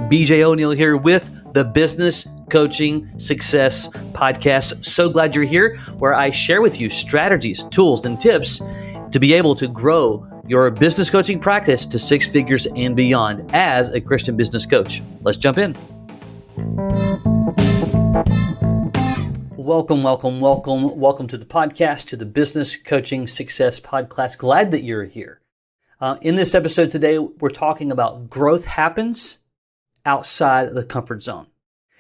BJ O'Neill here with the Business Coaching Success Podcast. So glad you're here, where I share with you strategies, tools, and tips to be able to grow your business coaching practice to six figures and beyond as a Christian business coach. Let's jump in. Welcome to the podcast, to the Business Coaching Success Podcast. Glad that you're here. In this episode today, we're talking about growth happens outside of the comfort zone.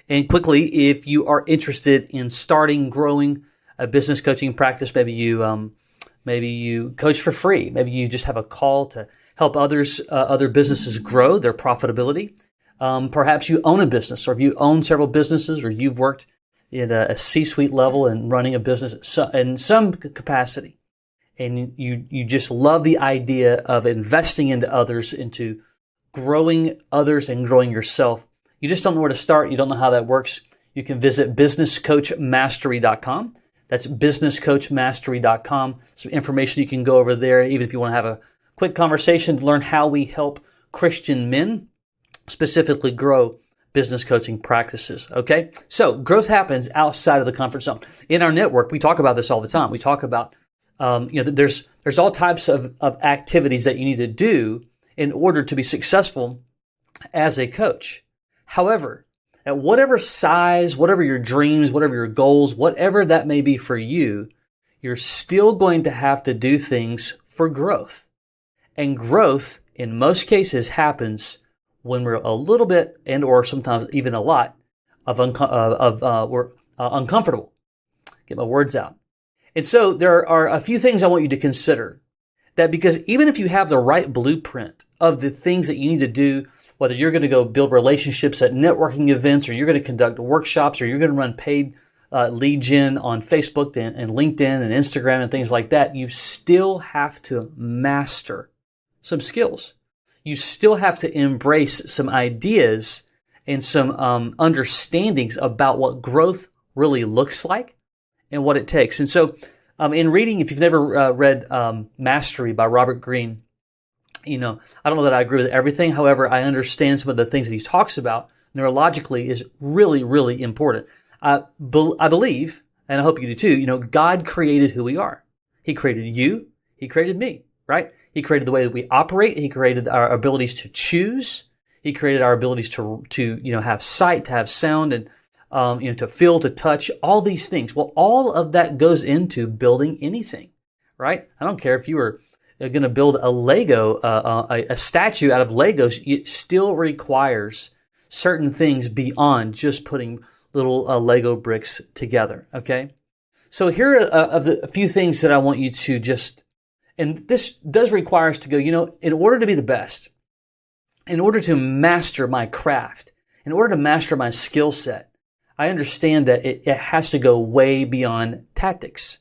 And quickly, if you are interested in starting, growing a business coaching practice, maybe you coach for free. Maybe you just have a call to help other businesses grow their profitability. Perhaps you own a business, or if you own several businesses, or you've worked at a C-suite level and running a business in some capacity, and you just love the idea of investing into others, into growing others and growing yourself. You just don't know where to start. You don't know how that works. You can visit businesscoachmastery.com. That's businesscoachmastery.com. Some information you can go over there, even if you want to have a quick conversation to learn how we help Christian men specifically grow business coaching practices. Okay? So growth happens outside of the comfort zone. In our network, we talk about this all the time. We talk about, there's all types of activities that you need to do in order to be successful as a coach. However, at whatever size, whatever your dreams, whatever your goals, whatever that may be for you, you're still going to have to do things for growth. And growth, in most cases, happens when we're a little bit, and or sometimes even a lot, we're uncomfortable. Get my words out. And so there are a few things I want you to consider. That because even if you have the right blueprint of the things that you need to do, whether you're going to go build relationships at networking events, or you're going to conduct workshops, or you're going to run paid lead gen on Facebook and LinkedIn and Instagram and things like that, you still have to master some skills. You still have to embrace some ideas and some understandings about what growth really looks like and what it takes. And so in reading, if you've never read Mastery by Robert Greene, I don't know that I agree with everything. However, I understand some of the things that he talks about neurologically is really, really important. I believe, and I hope you do too, God created who we are. He created you. He created me, right? He created the way that we operate. He created our abilities to choose. He created our abilities to have sight, to have sound, and to feel, to touch, all these things. Well, all of that goes into building anything, right? I don't care if you were going to build a Lego, a statue out of Legos. It still requires certain things beyond just putting little Lego bricks together, okay? So here are a few things that I want you to just, and this does require us to go, in order to be the best, in order to master my craft, in order to master my skill set, I understand that it has to go way beyond tactics.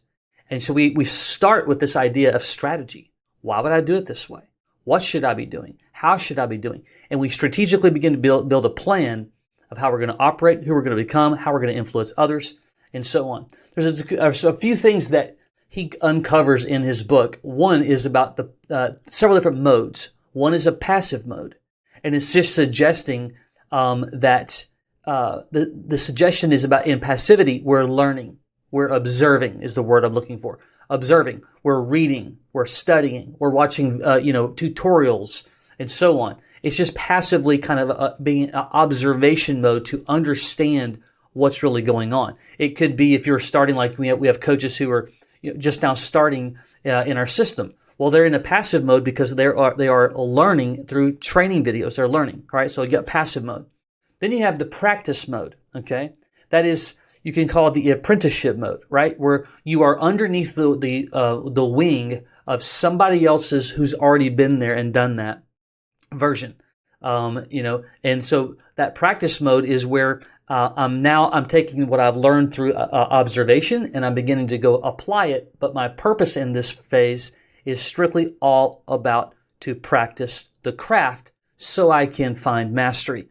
And so we start with this idea of strategy. Why would I do it this way? What should I be doing? How should I be doing? And we strategically begin to build a plan of how we're going to operate, who we're going to become, how we're going to influence others, and so on. There's a few things that he uncovers in his book. One is about the several different modes. One is a passive mode. And it's just suggesting that the suggestion is about in passivity, we're learning. We're observing is the word I'm looking for. Observing. We're reading. We're studying. We're watching, tutorials and so on. It's just passively kind of being in observation mode to understand what's really going on. It could be if you're starting, like we have coaches who are just now starting in our system. Well, they're in a passive mode because they are learning through training videos. They're learning, right? So you got passive mode. Then you have the practice mode, okay? That is, you can call it the apprenticeship mode, right? Where you are underneath the wing of somebody else's who's already been there and done that version, And so that practice mode is where I'm taking what I've learned through observation and I'm beginning to go apply it. But my purpose in this phase is strictly all about to practice the craft so I can find mastery.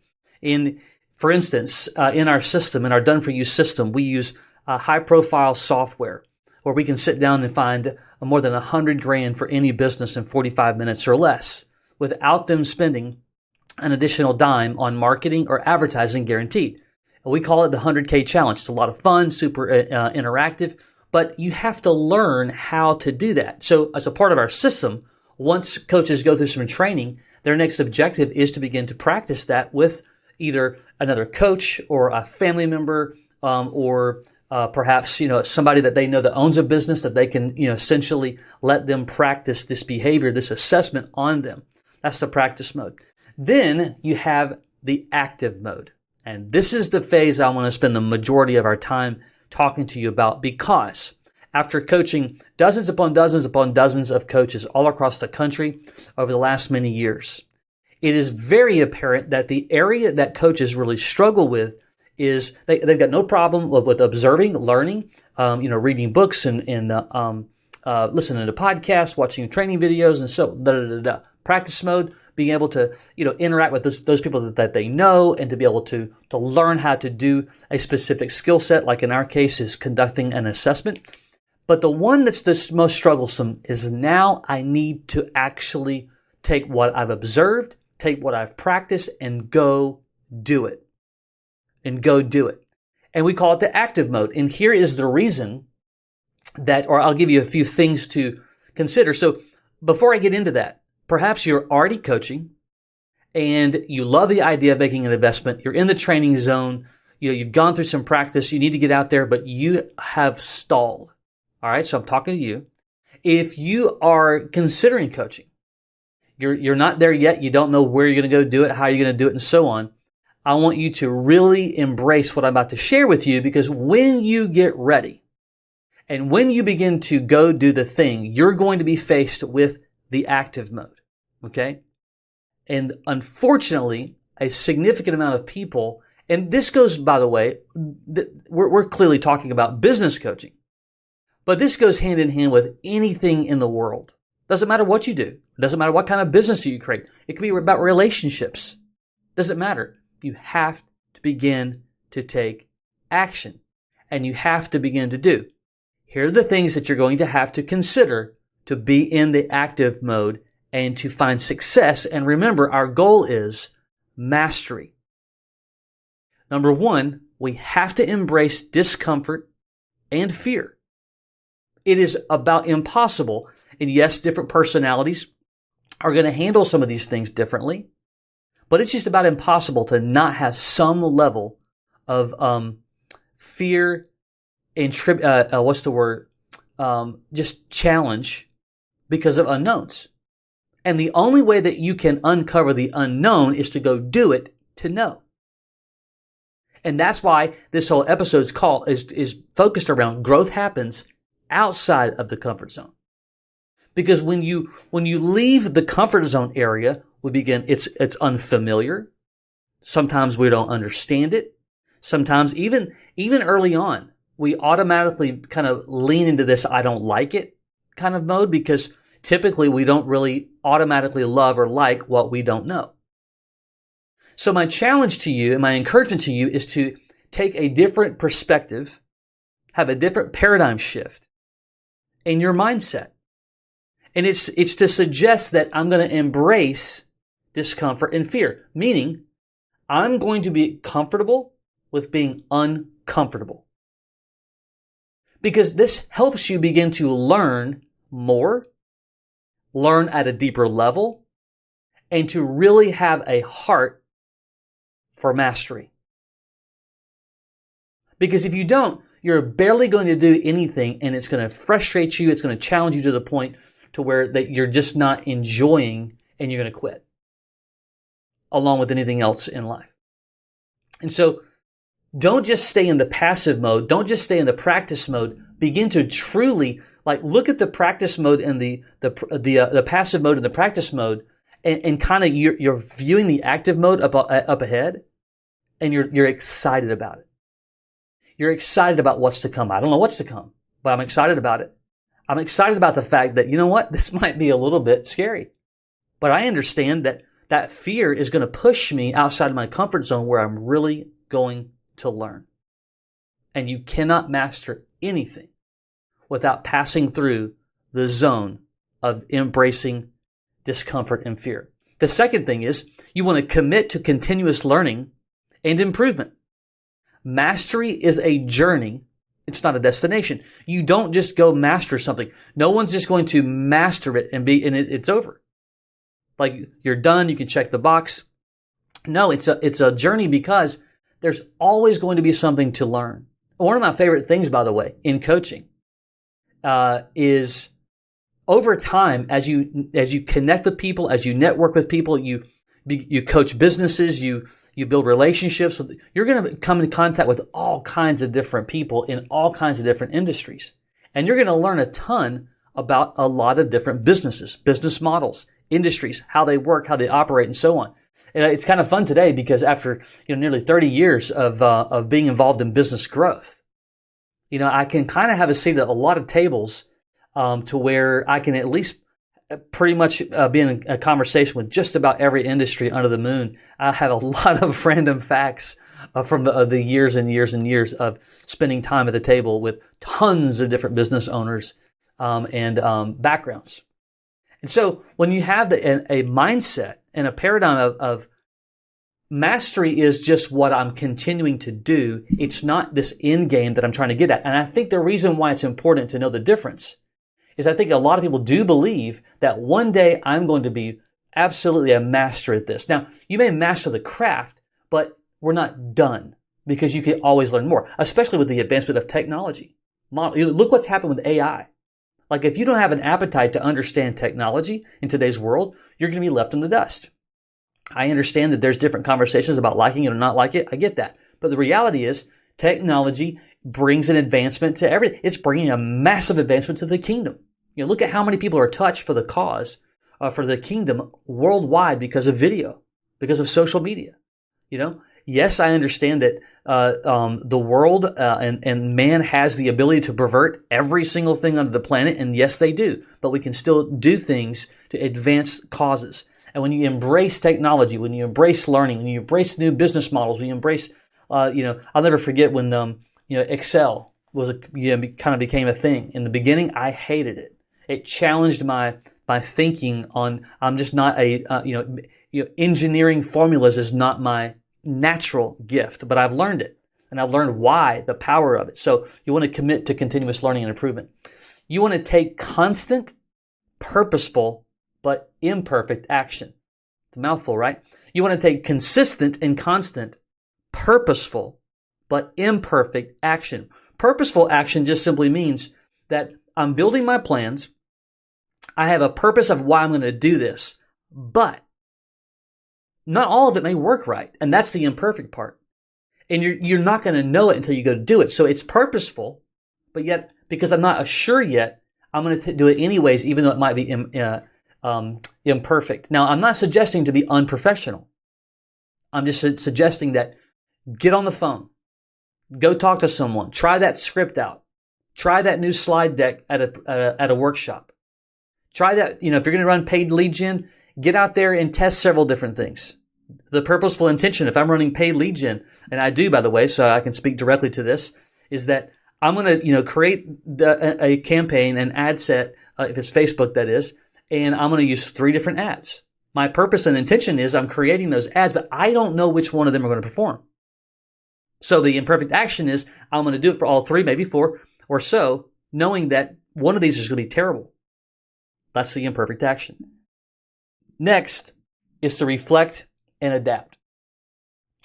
For instance, in our system, in our done-for-you system, we use high-profile software where we can sit down and find more than $100,000 for any business in 45 minutes or less. without them spending an additional dime on marketing or advertising, guaranteed. We call it the 100K challenge. It's a lot of fun, super interactive, but you have to learn how to do that. So as a part of our system, once coaches go through some training, their next objective is to begin to practice that with either another coach or a family member, or perhaps somebody that they know that owns a business that they can essentially let them practice this behavior, this assessment on them. That's the practice mode. Then you have the active mode. And this is the phase I want to spend the majority of our time talking to you about, because after coaching dozens upon dozens of coaches all across the country over the last many years, it is very apparent that the area that coaches really struggle with is they've got no problem with observing, learning, reading books and listening to podcasts, watching training videos, and so practice mode, being able to interact with those people that they know, and to be able to learn how to do a specific skill set, like in our case is conducting an assessment. But the one that's the most troublesome is now I need to actually take what I've observed, take what I've practiced, and go do it. And we call it the active mode. And here is the reason that, or I'll give you a few things to consider. So before I get into that, perhaps you're already coaching and you love the idea of making an investment. You're in the training zone. You've gone through some practice. You need to get out there, but you have stalled. All right. So I'm talking to you. If you are considering coaching, you're not there yet. You don't know where you're going to go do it, how you're going to do it, and so on. I want you to really embrace what I'm about to share with you, because when you get ready and when you begin to go do the thing, you're going to be faced with the active mode. Okay. And unfortunately, a significant amount of people, and this goes, by the way, we're clearly talking about business coaching, but this goes hand in hand with anything in the world. Doesn't matter what you do. Doesn't matter what kind of business you create. It could be about relationships. Doesn't matter. You have to begin to take action, and you have to begin to do. Here are the things that you're going to have to consider to be in the active mode and to find success. And remember, our goal is mastery. Number one, we have to embrace discomfort and fear. It is about impossible. And yes, different personalities are going to handle some of these things differently, but it's just about impossible to not have some level of fear and just challenge because of unknowns. And the only way that you can uncover the unknown is to go do it to know. And that's why this whole episode's call is focused around growth happens outside of the comfort zone. Because when you leave the comfort zone area, it's unfamiliar. Sometimes we don't understand it. Sometimes even early on, we automatically kind of lean into this I don't like it kind of mode, because typically we don't really automatically love or like what we don't know. So my challenge to you and my encouragement to you is to take a different perspective, have a different paradigm shift in your mindset. And it's to suggest that I'm going to embrace discomfort and fear, meaning I'm going to be comfortable with being uncomfortable. Because this helps you begin to learn more, learn at a deeper level, and to really have a heart for mastery. Because if you don't, you're barely going to do anything, and it's going to frustrate you. It's going to challenge you to the point to where that you're just not enjoying, and you're going to quit, along with anything else in life. And so don't just stay in the passive mode. Don't just stay in the practice mode. Begin to truly look at the practice mode and the passive mode and the practice mode, and kind of you're viewing the active mode up ahead, and you're excited about it. You're excited about what's to come. I don't know what's to come, but I'm excited about it. I'm excited about the fact that, you know what, this might be a little bit scary, but I understand that fear is going to push me outside of my comfort zone where I'm really going to learn. And you cannot master anything without passing through the zone of embracing discomfort and fear. The second thing is you want to commit to continuous learning and improvement. Mastery is a journey. It's not a destination. You don't just go master something. No one's just going to master it and it's over. Like you're done, you can check the box. No, it's a journey because there's always going to be something to learn. One of my favorite things, by the way, in coaching, is over time, as you connect with people, as you network with people, you coach businesses, you build relationships with, you're going to come in contact with all kinds of different people in all kinds of different industries. And you're going to learn a ton about a lot of different businesses, business models, industries, how they work, how they operate, and so on. And it's kind of fun today because after nearly 30 years of being involved in business growth, I can kind of have a seat at a lot of tables to where I can at least pretty much be in a conversation with just about every industry under the moon. I have a lot of random facts from the years and years and years of spending time at the table with tons of different business owners and backgrounds. And so when you have a mindset and a paradigm of mastery is just what I'm continuing to do, it's not this end game that I'm trying to get at. And I think the reason why it's important to know the difference is I think a lot of people do believe that one day I'm going to be absolutely a master at this. Now, you may master the craft, but we're not done because you can always learn more, especially with the advancement of technology. Look what's happened with AI. Like if you don't have an appetite to understand technology in today's world, you're going to be left in the dust. I understand that there's different conversations about liking it or not like it. I get that. But the reality is technology brings an advancement to everything. It's bringing a massive advancement to the kingdom. Look at how many people are touched for the cause, for the kingdom worldwide because of video, because of social media. Yes, I understand that the world and man has the ability to pervert every single thing on the planet, and yes, they do. But we can still do things to advance causes. And when you embrace technology, when you embrace learning, when you embrace new business models, when you embrace, I'll never forget when Excel was kind of became a thing. In the beginning, I hated it. It challenged my thinking on. I'm just not engineering formulas is not my natural gift, but I've learned it, and I've learned why, the power of it. So you want to commit to continuous learning and improvement. You want to take constant, purposeful, but imperfect action. It's a mouthful, right? You want to take consistent and constant, purposeful, but imperfect action. Purposeful action just simply means that I'm building my plans. I have a purpose of why I'm going to do this, but not all of it may work right. And that's the imperfect part. And you're not going to know it until you go to do it. So it's purposeful, but yet, because I'm not sure yet, I'm going to do it anyways, even though it might be imperfect. Now, I'm not suggesting to be unprofessional. I'm just suggesting that get on the phone, go talk to someone, try that script out, try that new slide deck at a workshop. Try that, if you're going to run paid lead gen, get out there and test several different things. The purposeful intention, if I'm running paid lead gen, and I do, by the way, so I can speak directly to this, is that I'm going to, create a campaign, an ad set, if it's Facebook, that is, and I'm going to use 3 different ads. My purpose and intention is I'm creating those ads, but I don't know which one of them are going to perform. So the imperfect action is I'm going to do it for all 3, maybe 4 or so, knowing that one of these is going to be terrible. That's the imperfect action. Next is to reflect and adapt.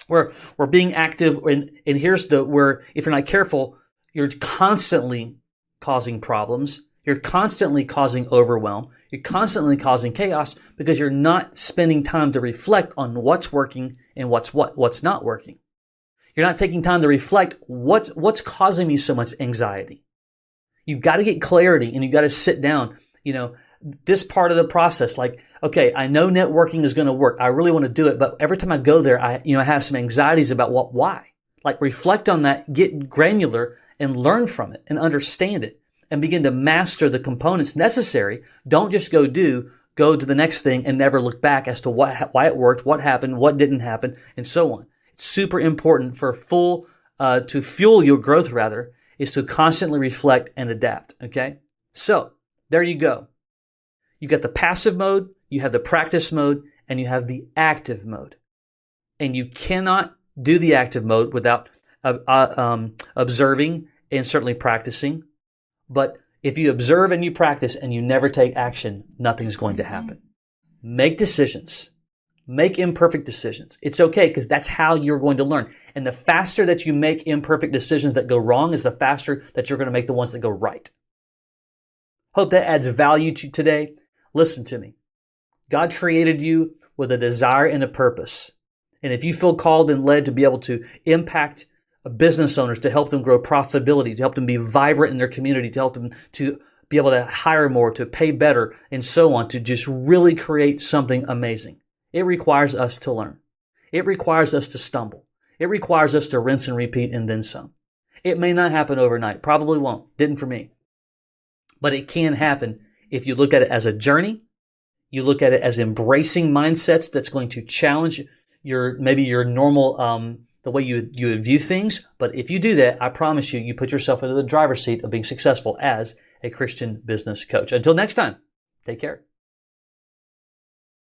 We're being active, and here's where if you're not careful, you're constantly causing problems. You're constantly causing overwhelm. You're constantly causing chaos because you're not spending time to reflect on what's working and what's not working. You're not taking time to reflect what's causing me so much anxiety. You've got to get clarity, and you've got to sit down. This part of the process, like, okay, I know networking is going to work. I really want to do it, but every time I go there, I have some anxieties about why. Like, reflect on that, get granular, and learn from it, and understand it, and begin to master the components necessary. Don't just go to the next thing and never look back as to why it worked, what happened, what didn't happen, and so on. It's super important for to fuel your growth, rather, is to constantly reflect and adapt. Okay, so there you go. You got the passive mode, you have the practice mode, and you have the active mode. And you cannot do the active mode without observing and certainly practicing. But if you observe and you practice and you never take action, nothing's going to happen. Make decisions. Make imperfect decisions. It's okay because that's how you're going to learn. And the faster that you make imperfect decisions that go wrong is the faster that you're going to make the ones that go right. Hope that adds value to today. Listen to me. God created you with a desire and a purpose. And if you feel called and led to be able to impact business owners, to help them grow profitability, to help them be vibrant in their community, to help them to be able to hire more, to pay better, and so on, to just really create something amazing, it requires us to learn. It requires us to stumble. It requires us to rinse and repeat and then some. It may not happen overnight. Probably won't. Didn't for me. But it can happen if you look at it as a journey. You look at it as embracing mindsets that's going to challenge maybe your normal, the way you view things. But if you do that, I promise you, you put yourself into the driver's seat of being successful as a Christian business coach. Until next time, take care.